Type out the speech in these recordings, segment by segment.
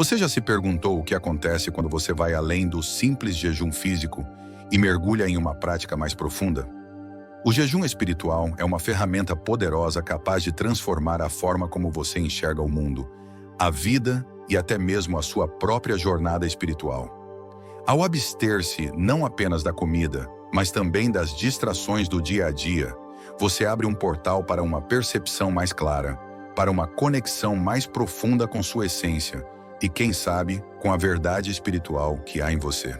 Você já se perguntou o que acontece quando você vai além do simples jejum físico e mergulha em uma prática mais profunda? O jejum espiritual é uma ferramenta poderosa capaz de transformar a forma como você enxerga o mundo, a vida e até mesmo a sua própria jornada espiritual. Ao abster-se não apenas da comida, mas também das distrações do dia a dia, você abre um portal para uma percepção mais clara, para uma conexão mais profunda com sua essência e, quem sabe, com a verdade espiritual que há em você.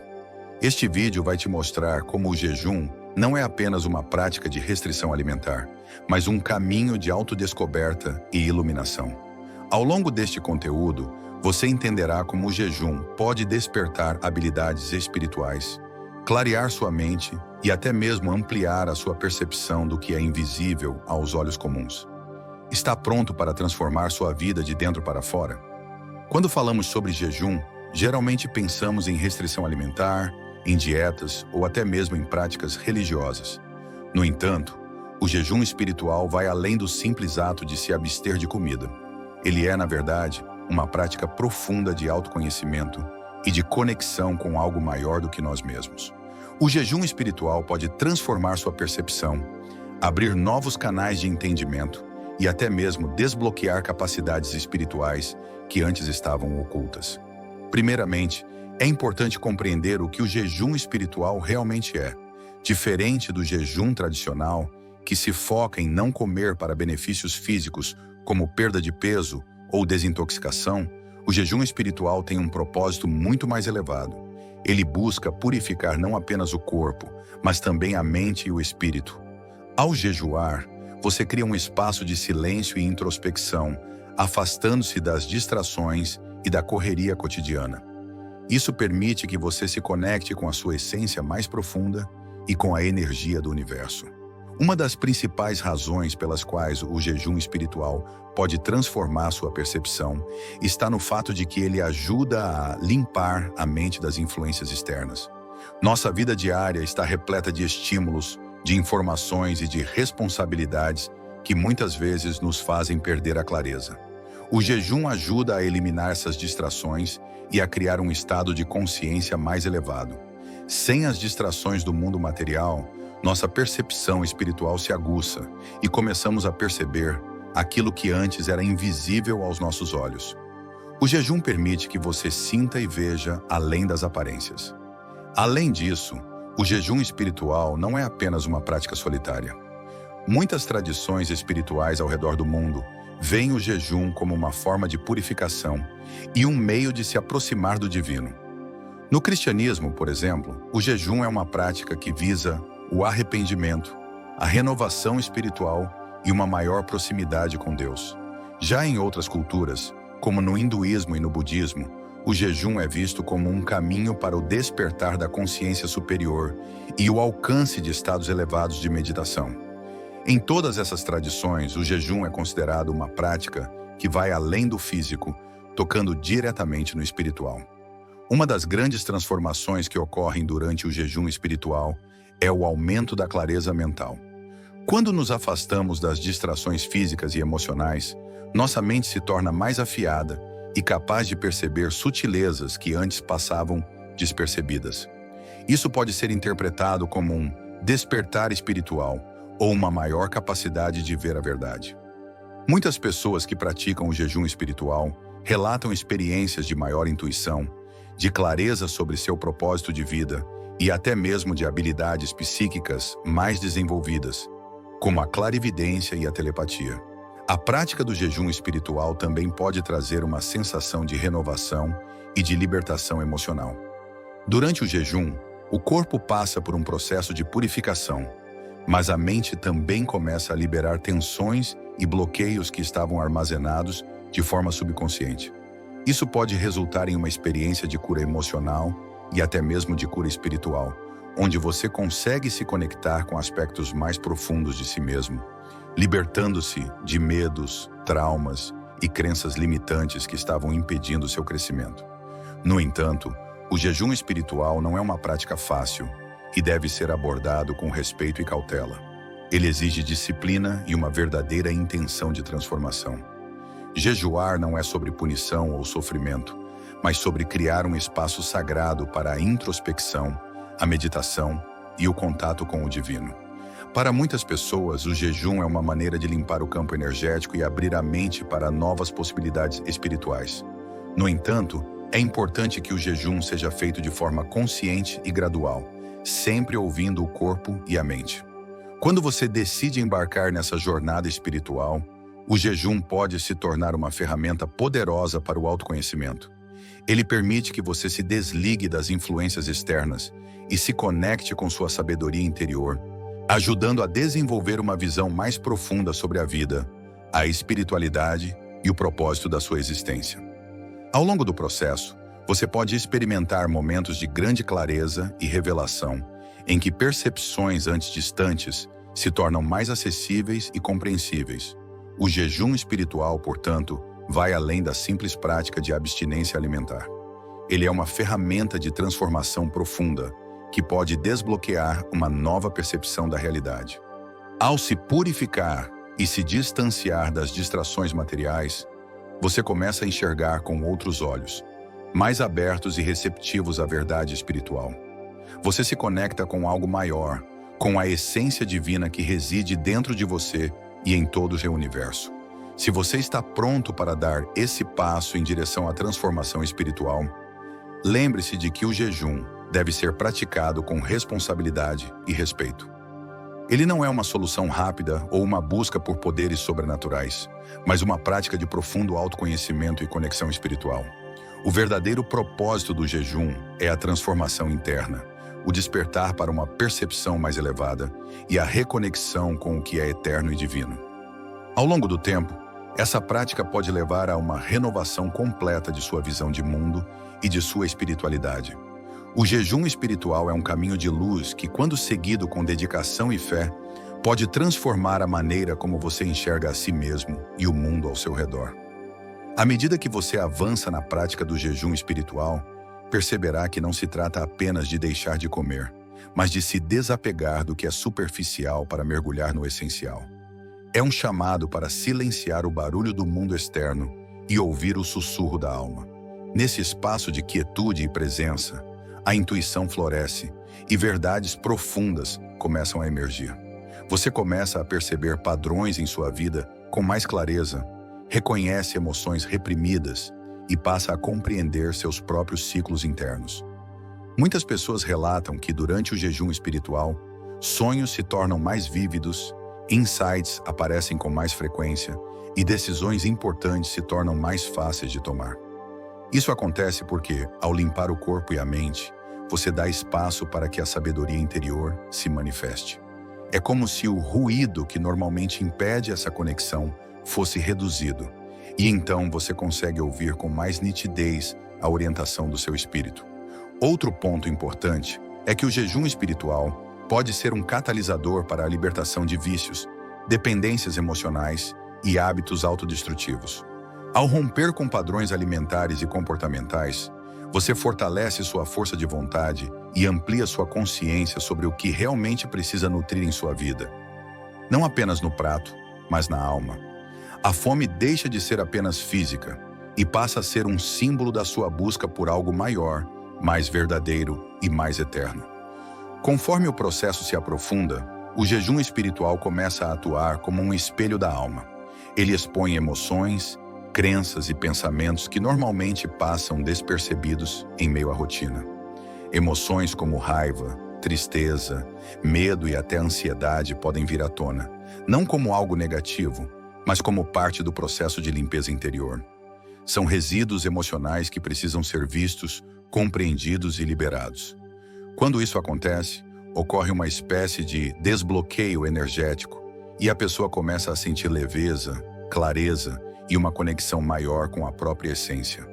Este vídeo vai te mostrar como o jejum não é apenas uma prática de restrição alimentar, mas um caminho de autodescoberta e iluminação. Ao longo deste conteúdo, você entenderá como o jejum pode despertar habilidades espirituais, clarear sua mente e até mesmo ampliar a sua percepção do que é invisível aos olhos comuns. Está pronto para transformar sua vida de dentro para fora? Quando falamos sobre jejum, geralmente pensamos em restrição alimentar, em dietas ou até mesmo em práticas religiosas. No entanto, o jejum espiritual vai além do simples ato de se abster de comida. Ele é, na verdade, uma prática profunda de autoconhecimento e de conexão com algo maior do que nós mesmos. O jejum espiritual pode transformar sua percepção, abrir novos canais de entendimento e até mesmo desbloquear capacidades espirituais que antes estavam ocultas. Primeiramente, é importante compreender o que o jejum espiritual realmente é. Diferente do jejum tradicional, que se foca em não comer para benefícios físicos, como perda de peso ou desintoxicação, o jejum espiritual tem um propósito muito mais elevado. Ele busca purificar não apenas o corpo, mas também a mente e o espírito. Ao jejuar, você cria um espaço de silêncio e introspecção, afastando-se das distrações e da correria cotidiana. Isso permite que você se conecte com a sua essência mais profunda e com a energia do universo. Uma das principais razões pelas quais o jejum espiritual pode transformar sua percepção está no fato de que ele ajuda a limpar a mente das influências externas. Nossa vida diária está repleta de estímulos, de informações e de responsabilidades que muitas vezes nos fazem perder a clareza. O jejum ajuda a eliminar essas distrações e a criar um estado de consciência mais elevado. Sem as distrações do mundo material, nossa percepção espiritual se aguça e começamos a perceber aquilo que antes era invisível aos nossos olhos. O jejum permite que você sinta e veja além das aparências. Além disso, o jejum espiritual não é apenas uma prática solitária. Muitas tradições espirituais ao redor do mundo veem o jejum como uma forma de purificação e um meio de se aproximar do divino. No cristianismo, por exemplo, o jejum é uma prática que visa o arrependimento, a renovação espiritual e uma maior proximidade com Deus. Já em outras culturas, como no hinduísmo e no budismo, o jejum é visto como um caminho para o despertar da consciência superior e o alcance de estados elevados de meditação. Em todas essas tradições, o jejum é considerado uma prática que vai além do físico, tocando diretamente no espiritual. Uma das grandes transformações que ocorrem durante o jejum espiritual é o aumento da clareza mental. Quando nos afastamos das distrações físicas e emocionais, nossa mente se torna mais afiada e capaz de perceber sutilezas que antes passavam despercebidas. Isso pode ser interpretado como um despertar espiritual ou uma maior capacidade de ver a verdade. Muitas pessoas que praticam o jejum espiritual relatam experiências de maior intuição, de clareza sobre seu propósito de vida e até mesmo de habilidades psíquicas mais desenvolvidas, como a clarividência e a telepatia. A prática do jejum espiritual também pode trazer uma sensação de renovação e de libertação emocional. Durante o jejum, o corpo passa por um processo de purificação, mas a mente também começa a liberar tensões e bloqueios que estavam armazenados de forma subconsciente. Isso pode resultar em uma experiência de cura emocional e até mesmo de cura espiritual, onde você consegue se conectar com aspectos mais profundos de si mesmo, libertando-se de medos, traumas e crenças limitantes que estavam impedindo seu crescimento. No entanto, o jejum espiritual não é uma prática fácil e deve ser abordado com respeito e cautela. Ele exige disciplina e uma verdadeira intenção de transformação. Jejuar não é sobre punição ou sofrimento, mas sobre criar um espaço sagrado para a introspecção, a meditação e o contato com o divino. Para muitas pessoas, o jejum é uma maneira de limpar o campo energético e abrir a mente para novas possibilidades espirituais. No entanto, é importante que o jejum seja feito de forma consciente e gradual, sempre ouvindo o corpo e a mente. Quando você decide embarcar nessa jornada espiritual, o jejum pode se tornar uma ferramenta poderosa para o autoconhecimento. Ele permite que você se desligue das influências externas e se conecte com sua sabedoria interior, ajudando a desenvolver uma visão mais profunda sobre a vida, a espiritualidade e o propósito da sua existência. Ao longo do processo, você pode experimentar momentos de grande clareza e revelação, em que percepções antes distantes se tornam mais acessíveis e compreensíveis. O jejum espiritual, portanto, vai além da simples prática de abstinência alimentar. Ele é uma ferramenta de transformação profunda, que pode desbloquear uma nova percepção da realidade. Ao se purificar e se distanciar das distrações materiais, você começa a enxergar com outros olhos, mais abertos e receptivos à verdade espiritual. Você se conecta com algo maior, com a essência divina que reside dentro de você e em todo o universo. Se você está pronto para dar esse passo em direção à transformação espiritual, lembre-se de que o jejum deve ser praticado com responsabilidade e respeito. Ele não é uma solução rápida ou uma busca por poderes sobrenaturais, mas uma prática de profundo autoconhecimento e conexão espiritual. O verdadeiro propósito do jejum é a transformação interna, o despertar para uma percepção mais elevada e a reconexão com o que é eterno e divino. Ao longo do tempo, essa prática pode levar a uma renovação completa de sua visão de mundo e de sua espiritualidade. O jejum espiritual é um caminho de luz que, quando seguido com dedicação e fé, pode transformar a maneira como você enxerga a si mesmo e o mundo ao seu redor. À medida que você avança na prática do jejum espiritual, perceberá que não se trata apenas de deixar de comer, mas de se desapegar do que é superficial para mergulhar no essencial. É um chamado para silenciar o barulho do mundo externo e ouvir o sussurro da alma. Nesse espaço de quietude e presença, a intuição floresce e verdades profundas começam a emergir. Você começa a perceber padrões em sua vida com mais clareza, reconhece emoções reprimidas e passa a compreender seus próprios ciclos internos. Muitas pessoas relatam que durante o jejum espiritual, sonhos se tornam mais vívidos, insights aparecem com mais frequência e decisões importantes se tornam mais fáceis de tomar. Isso acontece porque, ao limpar o corpo e a mente, você dá espaço para que a sabedoria interior se manifeste. É como se o ruído que normalmente impede essa conexão fosse reduzido, e então você consegue ouvir com mais nitidez a orientação do seu espírito. Outro ponto importante é que o jejum espiritual pode ser um catalisador para a libertação de vícios, dependências emocionais e hábitos autodestrutivos. Ao romper com padrões alimentares e comportamentais, você fortalece sua força de vontade e amplia sua consciência sobre o que realmente precisa nutrir em sua vida. Não apenas no prato, mas na alma. A fome deixa de ser apenas física e passa a ser um símbolo da sua busca por algo maior, mais verdadeiro e mais eterno. Conforme o processo se aprofunda, o jejum espiritual começa a atuar como um espelho da alma. Ele expõe emoções, crenças e pensamentos que normalmente passam despercebidos em meio à rotina. Emoções como raiva, tristeza, medo e até ansiedade podem vir à tona, não como algo negativo, mas como parte do processo de limpeza interior. São resíduos emocionais que precisam ser vistos, compreendidos e liberados. Quando isso acontece, ocorre uma espécie de desbloqueio energético e a pessoa começa a sentir leveza, clareza e uma conexão maior com a própria essência.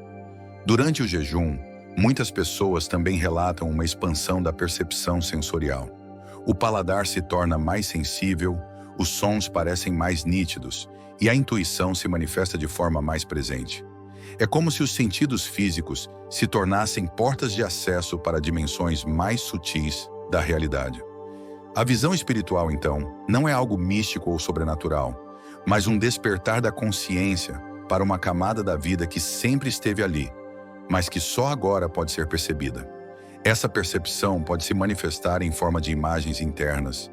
Durante o jejum, muitas pessoas também relatam uma expansão da percepção sensorial. O paladar se torna mais sensível, os sons parecem mais nítidos e a intuição se manifesta de forma mais presente. É como se os sentidos físicos se tornassem portas de acesso para dimensões mais sutis da realidade. A visão espiritual, então, não é algo místico ou sobrenatural, mas um despertar da consciência para uma camada da vida que sempre esteve ali, mas que só agora pode ser percebida. Essa percepção pode se manifestar em forma de imagens internas,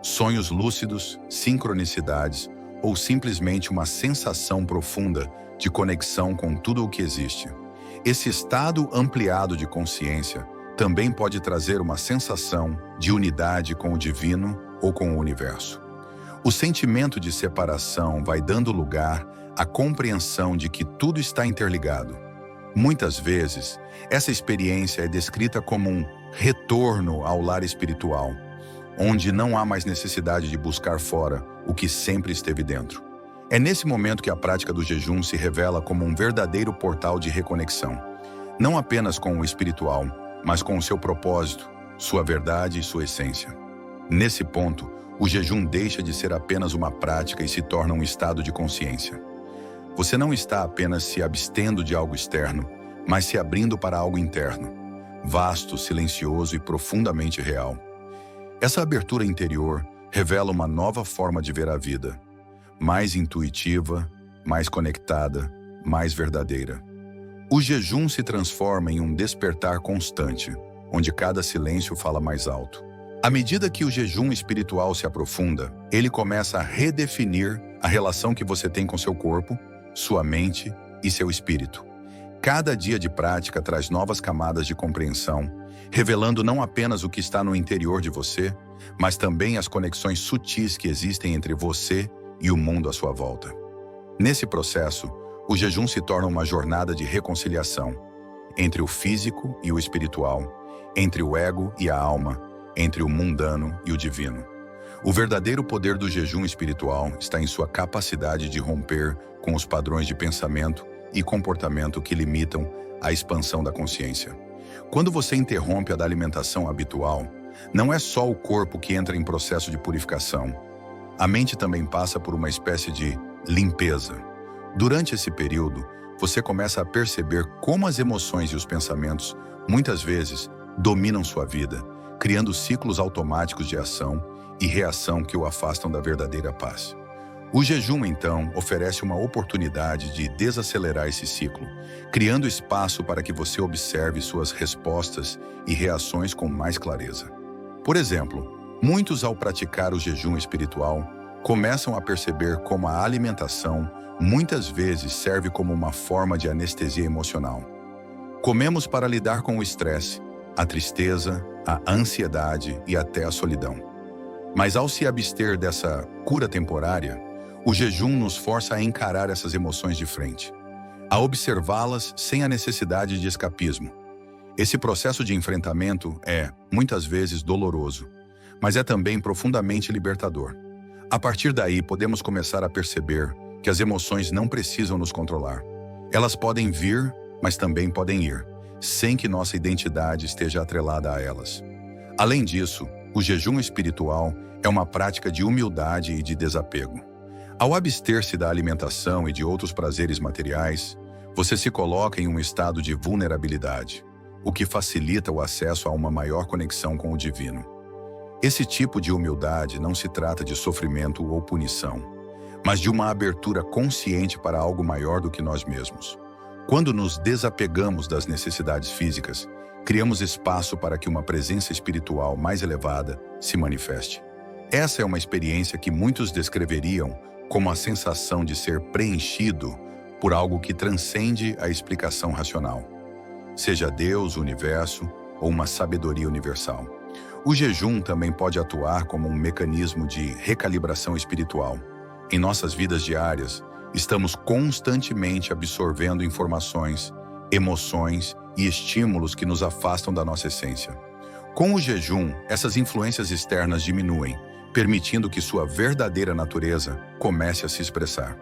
sonhos lúcidos, sincronicidades ou simplesmente uma sensação profunda de conexão com tudo o que existe. Esse estado ampliado de consciência também pode trazer uma sensação de unidade com o divino ou com o universo. O sentimento de separação vai dando lugar à compreensão de que tudo está interligado. Muitas vezes, essa experiência é descrita como um retorno ao lar espiritual, onde não há mais necessidade de buscar fora o que sempre esteve dentro. É nesse momento que a prática do jejum se revela como um verdadeiro portal de reconexão, não apenas com o espiritual, mas com o seu propósito, sua verdade e sua essência. Nesse ponto, o jejum deixa de ser apenas uma prática e se torna um estado de consciência. Você não está apenas se abstendo de algo externo, mas se abrindo para algo interno, vasto, silencioso e profundamente real. Essa abertura interior revela uma nova forma de ver a vida, mais intuitiva, mais conectada, mais verdadeira. O jejum se transforma em um despertar constante, onde cada silêncio fala mais alto. À medida que o jejum espiritual se aprofunda, ele começa a redefinir a relação que você tem com seu corpo, sua mente e seu espírito. Cada dia de prática traz novas camadas de compreensão, revelando não apenas o que está no interior de você, mas também as conexões sutis que existem entre você e o mundo à sua volta. Nesse processo, o jejum se torna uma jornada de reconciliação entre o físico e o espiritual, entre o ego e a alma, entre o mundano e o divino. O verdadeiro poder do jejum espiritual está em sua capacidade de romper com os padrões de pensamento e comportamento que limitam a expansão da consciência. Quando você interrompe a da alimentação habitual, não é só o corpo que entra em processo de purificação. A mente também passa por uma espécie de limpeza. Durante esse período, você começa a perceber como as emoções e os pensamentos, muitas vezes, dominam sua vida, criando ciclos automáticos de ação e reação que o afastam da verdadeira paz. O jejum, então, oferece uma oportunidade de desacelerar esse ciclo, criando espaço para que você observe suas respostas e reações com mais clareza. Por exemplo, muitos, ao praticar o jejum espiritual, começam a perceber como a alimentação muitas vezes serve como uma forma de anestesia emocional. Comemos para lidar com o estresse, a tristeza, a ansiedade e até a solidão. Mas ao se abster dessa cura temporária, o jejum nos força a encarar essas emoções de frente, a observá-las sem a necessidade de escapismo. Esse processo de enfrentamento é, muitas vezes, doloroso, mas é também profundamente libertador. A partir daí, podemos começar a perceber que as emoções não precisam nos controlar. Elas podem vir, mas também podem ir, sem que nossa identidade esteja atrelada a elas. Além disso, o jejum espiritual é uma prática de humildade e de desapego. Ao abster-se da alimentação e de outros prazeres materiais, você se coloca em um estado de vulnerabilidade, o que facilita o acesso a uma maior conexão com o divino. Esse tipo de humildade não se trata de sofrimento ou punição, mas de uma abertura consciente para algo maior do que nós mesmos. Quando nos desapegamos das necessidades físicas, criamos espaço para que uma presença espiritual mais elevada se manifeste. Essa é uma experiência que muitos descreveriam como a sensação de ser preenchido por algo que transcende a explicação racional, seja Deus, o universo ou uma sabedoria universal. O jejum também pode atuar como um mecanismo de recalibração espiritual. Em nossas vidas diárias, estamos constantemente absorvendo informações, emoções e estímulos que nos afastam da nossa essência. Com o jejum, essas influências externas diminuem, permitindo que sua verdadeira natureza comece a se expressar.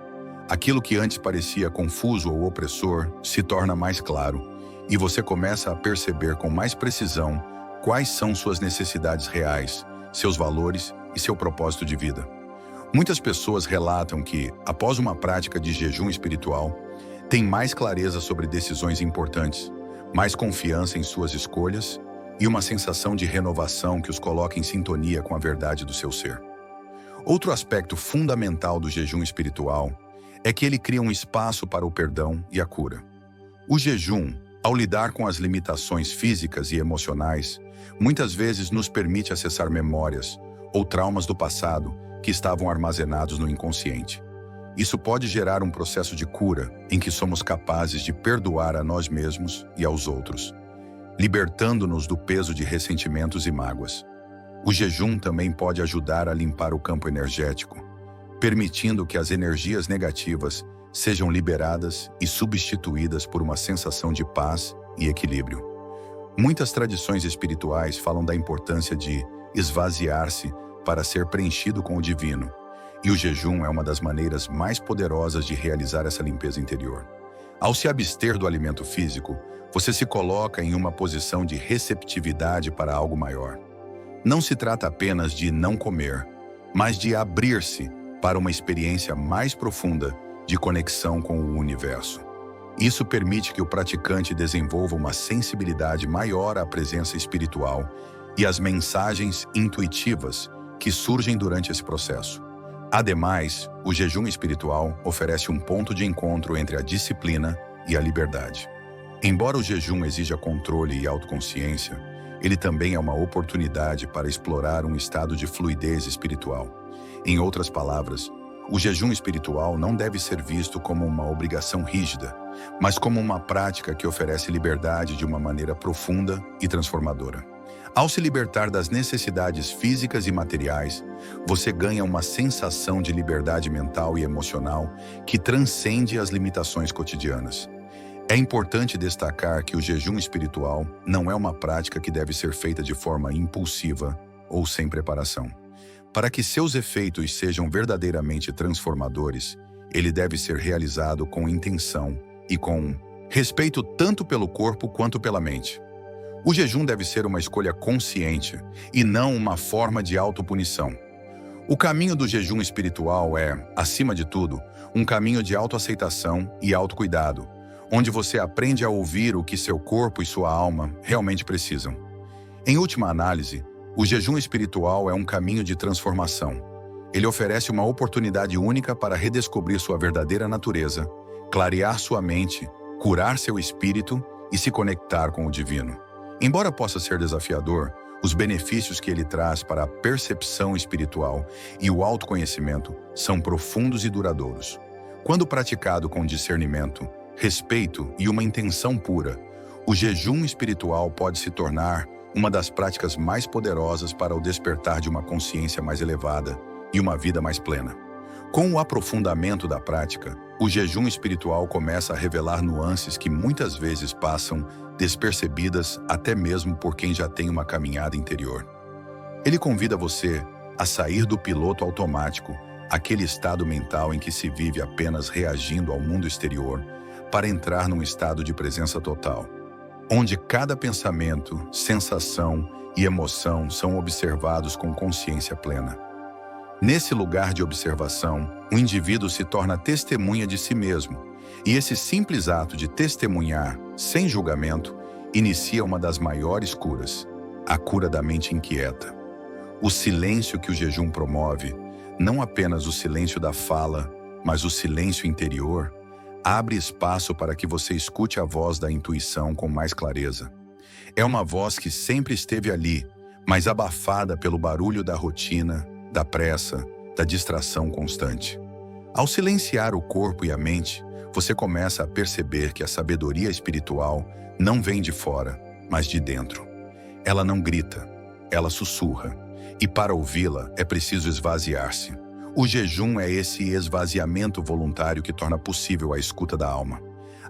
Aquilo que antes parecia confuso ou opressor se torna mais claro, e você começa a perceber com mais precisão quais são suas necessidades reais, seus valores e seu propósito de vida. Muitas pessoas relatam que, após uma prática de jejum espiritual, têm mais clareza sobre decisões importantes, mais confiança em suas escolhas e uma sensação de renovação que os coloca em sintonia com a verdade do seu ser. Outro aspecto fundamental do jejum espiritual é que ele cria um espaço para o perdão e a cura. O jejum, Ao lidar com as limitações físicas e emocionais, muitas vezes nos permite acessar memórias ou traumas do passado que estavam armazenados no inconsciente. Isso pode gerar um processo de cura em que somos capazes de perdoar a nós mesmos e aos outros, libertando-nos do peso de ressentimentos e mágoas. O jejum também pode ajudar a limpar o campo energético, permitindo que as energias negativas sejam liberadas e substituídas por uma sensação de paz e equilíbrio. Muitas tradições espirituais falam da importância de esvaziar-se para ser preenchido com o divino, e o jejum é uma das maneiras mais poderosas de realizar essa limpeza interior. Ao se abster do alimento físico, você se coloca em uma posição de receptividade para algo maior. Não se trata apenas de não comer, mas de abrir-se para uma experiência mais profunda de conexão com o universo. Isso permite que o praticante desenvolva uma sensibilidade maior à presença espiritual e às mensagens intuitivas que surgem durante esse processo. Ademais, o jejum espiritual oferece um ponto de encontro entre a disciplina e a liberdade. Embora o jejum exija controle e autoconsciência, ele também é uma oportunidade para explorar um estado de fluidez espiritual. Em outras palavras, o jejum espiritual não deve ser visto como uma obrigação rígida, mas como uma prática que oferece liberdade de uma maneira profunda e transformadora. Ao se libertar das necessidades físicas e materiais, você ganha uma sensação de liberdade mental e emocional que transcende as limitações cotidianas. É importante destacar que o jejum espiritual não é uma prática que deve ser feita de forma impulsiva ou sem preparação. Para que seus efeitos sejam verdadeiramente transformadores, ele deve ser realizado com intenção e com respeito tanto pelo corpo quanto pela mente. O jejum deve ser uma escolha consciente e não uma forma de autopunição. O caminho do jejum espiritual é, acima de tudo, um caminho de autoaceitação e autocuidado, onde você aprende a ouvir o que seu corpo e sua alma realmente precisam. Em última análise, o jejum espiritual é um caminho de transformação. Ele oferece uma oportunidade única para redescobrir sua verdadeira natureza, clarear sua mente, curar seu espírito e se conectar com o divino. Embora possa ser desafiador, os benefícios que ele traz para a percepção espiritual e o autoconhecimento são profundos e duradouros. Quando praticado com discernimento, respeito e uma intenção pura, o jejum espiritual pode se tornar uma das práticas mais poderosas para o despertar de uma consciência mais elevada e uma vida mais plena. Com o aprofundamento da prática, o jejum espiritual começa a revelar nuances que muitas vezes passam despercebidas até mesmo por quem já tem uma caminhada interior. Ele convida você a sair do piloto automático, aquele estado mental em que se vive apenas reagindo ao mundo exterior, para entrar num estado de presença total, onde cada pensamento, sensação e emoção são observados com consciência plena. Nesse lugar de observação, o indivíduo se torna testemunha de si mesmo, e esse simples ato de testemunhar, sem julgamento, inicia uma das maiores curas, a cura da mente inquieta. O silêncio que o jejum promove, não apenas o silêncio da fala, mas o silêncio interior, abre espaço para que você escute a voz da intuição com mais clareza. É uma voz que sempre esteve ali, mas abafada pelo barulho da rotina, da pressa, da distração constante. Ao silenciar o corpo e a mente, você começa a perceber que a sabedoria espiritual não vem de fora, mas de dentro. Ela não grita, ela sussurra, e para ouvi-la é preciso esvaziar-se. O jejum é esse esvaziamento voluntário que torna possível a escuta da alma.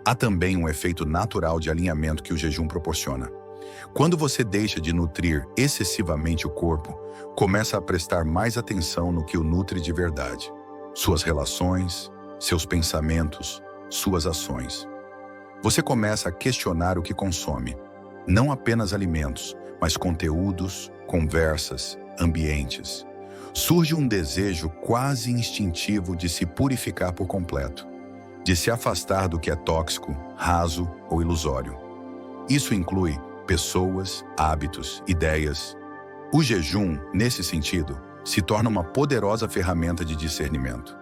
Há também um efeito natural de alinhamento que o jejum proporciona. Quando você deixa de nutrir excessivamente o corpo, começa a prestar mais atenção no que o nutre de verdade. Suas relações, seus pensamentos, suas ações. Você começa a questionar o que consome, não apenas alimentos, mas conteúdos, conversas, ambientes. Surge um desejo quase instintivo de se purificar por completo, de se afastar do que é tóxico, raso ou ilusório. Isso inclui pessoas, hábitos, ideias. O jejum, nesse sentido, se torna uma poderosa ferramenta de discernimento.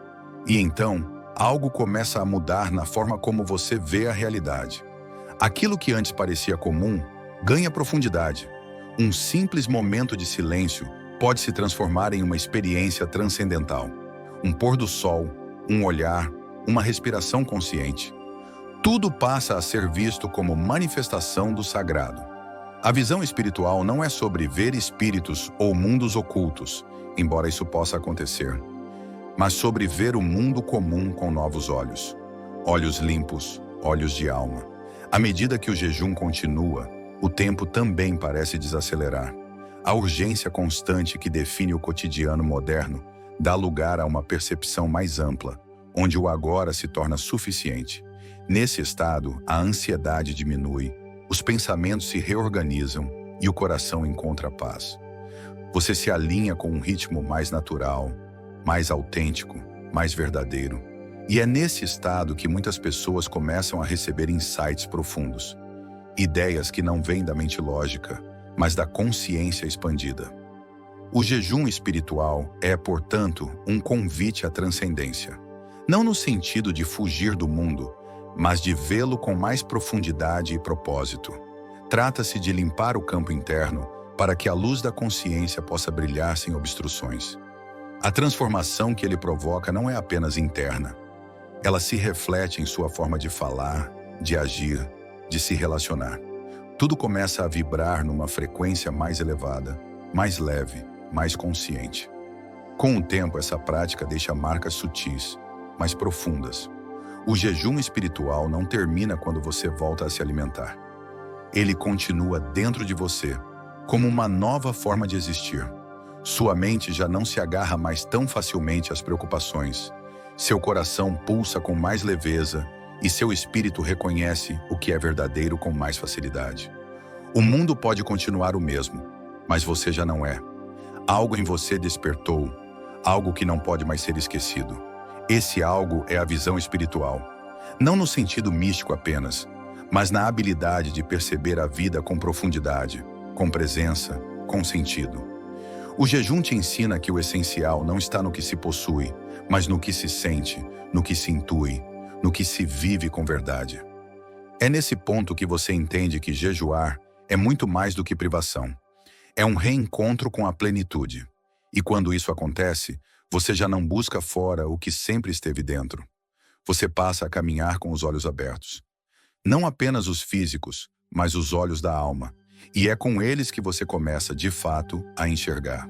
E então, algo começa a mudar na forma como você vê a realidade. Aquilo que antes parecia comum ganha profundidade. Um simples momento de silêncio pode se transformar em uma experiência transcendental. Um pôr do sol, um olhar, uma respiração consciente. Tudo passa a ser visto como manifestação do sagrado. A visão espiritual não é sobre ver espíritos ou mundos ocultos, embora isso possa acontecer, mas sobre ver o mundo comum com novos olhos. Olhos limpos, olhos de alma. À medida que o jejum continua, o tempo também parece desacelerar. A urgência constante que define o cotidiano moderno dá lugar a uma percepção mais ampla, onde o agora se torna suficiente. Nesse estado, a ansiedade diminui, os pensamentos se reorganizam e o coração encontra paz. Você se alinha com um ritmo mais natural, mais autêntico, mais verdadeiro. E é nesse estado que muitas pessoas começam a receber insights profundos. Ideias que não vêm da mente lógica, mas da consciência expandida. O jejum espiritual é, portanto, um convite à transcendência. Não no sentido de fugir do mundo, mas de vê-lo com mais profundidade e propósito. Trata-se de limpar o campo interno para que a luz da consciência possa brilhar sem obstruções. A transformação que ele provoca não é apenas interna. Ela se reflete em sua forma de falar, de agir, de se relacionar. Tudo começa a vibrar numa frequência mais elevada, mais leve, mais consciente. Com o tempo, essa prática deixa marcas sutis, mas profundas. O jejum espiritual não termina quando você volta a se alimentar. Ele continua dentro de você, como uma nova forma de existir. Sua mente já não se agarra mais tão facilmente às preocupações. Seu coração pulsa com mais leveza e seu espírito reconhece o que é verdadeiro com mais facilidade. O mundo pode continuar o mesmo, mas você já não é. Algo em você despertou, algo que não pode mais ser esquecido. Esse algo é a visão espiritual. Não no sentido místico apenas, mas na habilidade de perceber a vida com profundidade, com presença, com sentido. O jejum te ensina que o essencial não está no que se possui, mas no que se sente, no que se intui, no que se vive com verdade. É nesse ponto que você entende que jejuar é muito mais do que privação. É um reencontro com a plenitude. E quando isso acontece, você já não busca fora o que sempre esteve dentro. Você passa a caminhar com os olhos abertos. Não apenas os físicos, mas os olhos da alma. E é com eles que você começa, de fato, a enxergar.